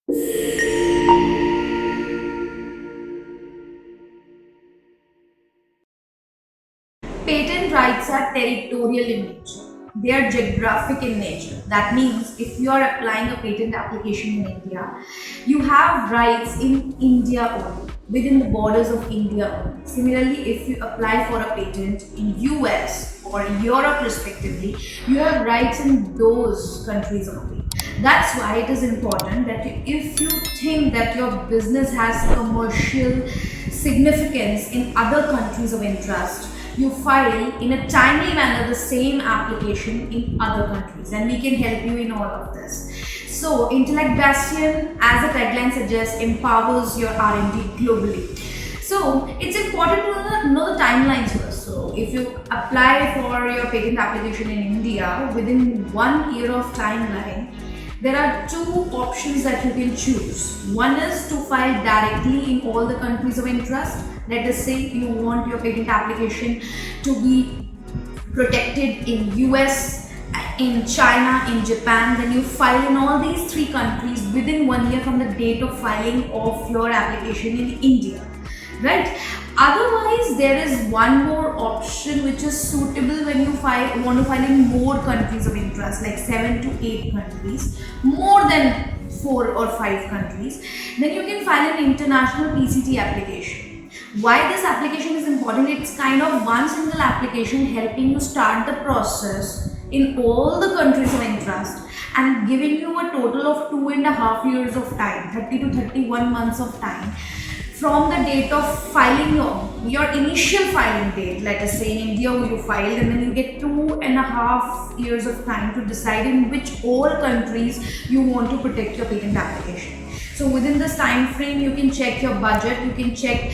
Patent rights are territorial in nature. They are geographic in nature. That means if you are applying a patent application in India, you have rights in India only, within the borders of India only. Similarly, if you apply for a patent in US or Europe respectively, you have rights in those countries only. That's why it is important that if you think that your business has commercial significance in other countries of interest, you file in a timely manner the same application in other countries, and we can help you in all of this. So Intellect Bastion, as the tagline suggests, empowers your R&D globally. So it's important to know the timelines first. So if you apply for your patent application in India within 1 year of timeline, there are two options that you can choose. One is to file directly in all the countries of interest. Let us say you want your patent application to be protected in US, in China, in Japan, then you file in all these three countries within 1 year from the date of filing of your application in India, right? Otherwise, there is one more option which is suitable when you want to file in more countries of interest, like 7 to 8 countries, more than 4 or 5 countries. Then you can file an international PCT application. Why this application is important? It's kind of one single application helping you start the process in all the countries of interest and giving you a total of 2.5 years of time, 30 to 31 months of time from the date of filing your initial filing date. Let us say in India you filed, and then you get 2.5 years of time to decide in which all countries you want to protect your patent application. So within this time frame, you can check your budget, you can check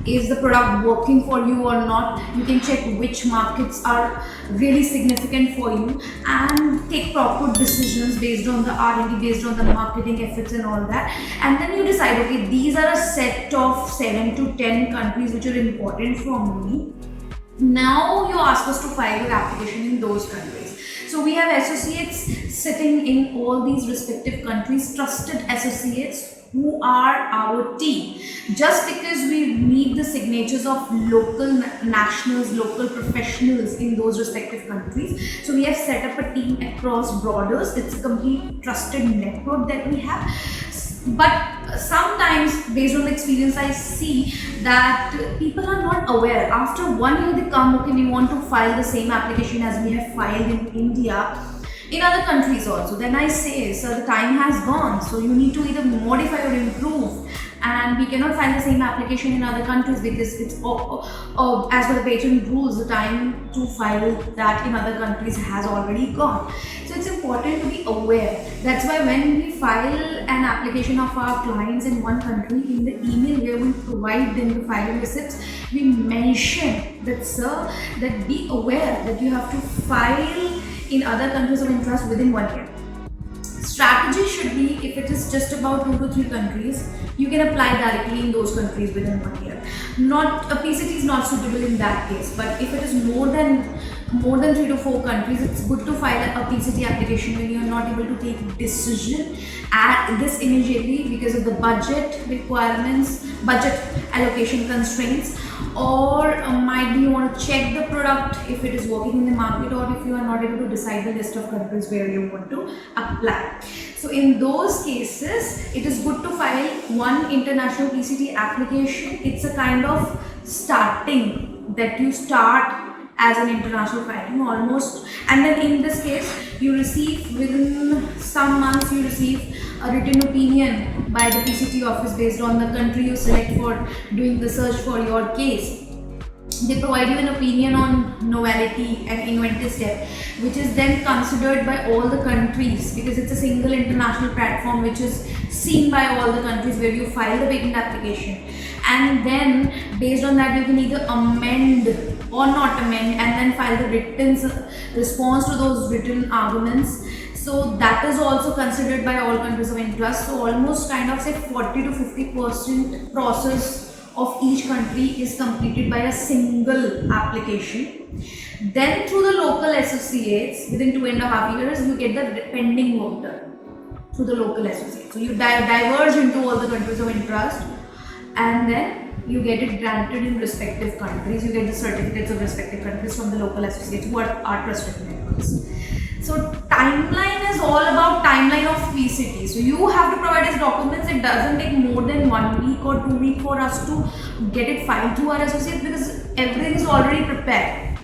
is the product working for you or not, you can check which markets are really significant for you, and take proper decisions based on the R&D, based on the marketing efforts and all that. And then you decide, okay, these are a set of 7 to 10 countries which are important for me. Now you ask us to file your application in those countries. So we have associates sitting in all these respective countries, trusted associates who are our team. Just because we need the signatures of local nationals, local professionals in those respective countries. So we have set up a team across borders. It's a complete trusted network that we have. But sometimes, based on the experience, I see that people are not aware. After 1 year they come, okay, we want to file the same application as we have filed in India in other countries also. Then I say, sir, the time has gone, so you need to either modify or improve, and we cannot file the same application in other countries because it's as per the patent rules, the time to file that in other countries has already gone. So it's important to be aware. That's why when we file an application of our clients in one country, in the email where we provide them the filing receipts, we mention that, sir, that be aware that you have to file in other countries of interest within 1 year. Strategy should be, if it is just about 2 to 3 countries, you can apply directly in those countries within 1 year. Not a PCT is not suitable in that case, but if it is more than 3 to 4 countries, it's good to file a PCT application when you are not able to take decision at this immediately because of the budget requirements, budget allocation constraints, or might be you want to check the product if it is working in the market, or if you are not able to decide the list of countries where you want to apply. So in those cases, it is good to file one international PCT application. It's a kind of starting that you start as an international filing almost, and then in this case you receive within some months, you receive a written opinion by the PCT office based on the country you select for doing the search for your case. They provide you an opinion on novelty and inventive step, which is then considered by all the countries because it's a single international platform which is seen by all the countries where you file the patent application. And then based on that, you can either amend or not amend, and then file the written response to those written arguments. So that is also considered by all countries of interest. So almost kind of say 40 to 50% process of each country is completed by a single application. Then through the local associates, within 2.5 years, you get the pending work done. to the local associate. So you diverge into all the countries of interest, and then you get it granted in respective countries. You get the certificates of respective countries from the local associates who are trusted networks. So timeline is all about timeline of PCT. So you have to provide us documents. It doesn't take more than 1 week or 2 weeks for us to get it filed through our associates, because everything is already prepared.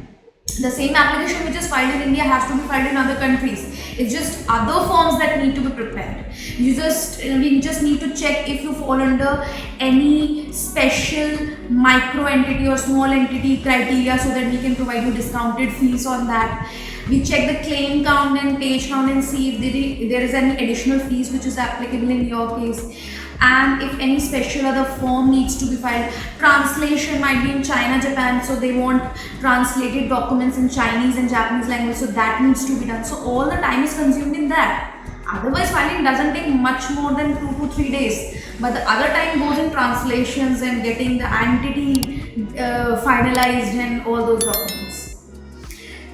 The same application which is filed in India has to be filed in other countries. It's just other forms that need to be prepared. We just need to check if you fall under any special micro entity or small entity criteria, so that we can provide you discounted fees on that. We check the claim count and page count and see if there is any additional fees which is applicable in your case. And if any special other form needs to be filed. Translation might be in China, Japan, so they want translated documents in Chinese and Japanese language, so that needs to be done. So all the time is consumed in that. Otherwise, filing doesn't take much more than 2 to 3 days, but the other time goes in translations and getting the entity finalized and all those documents.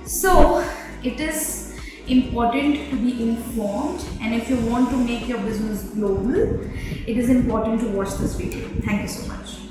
So it is important to be informed, and if you want to make your business global, it is important to watch this video. Thank you so much.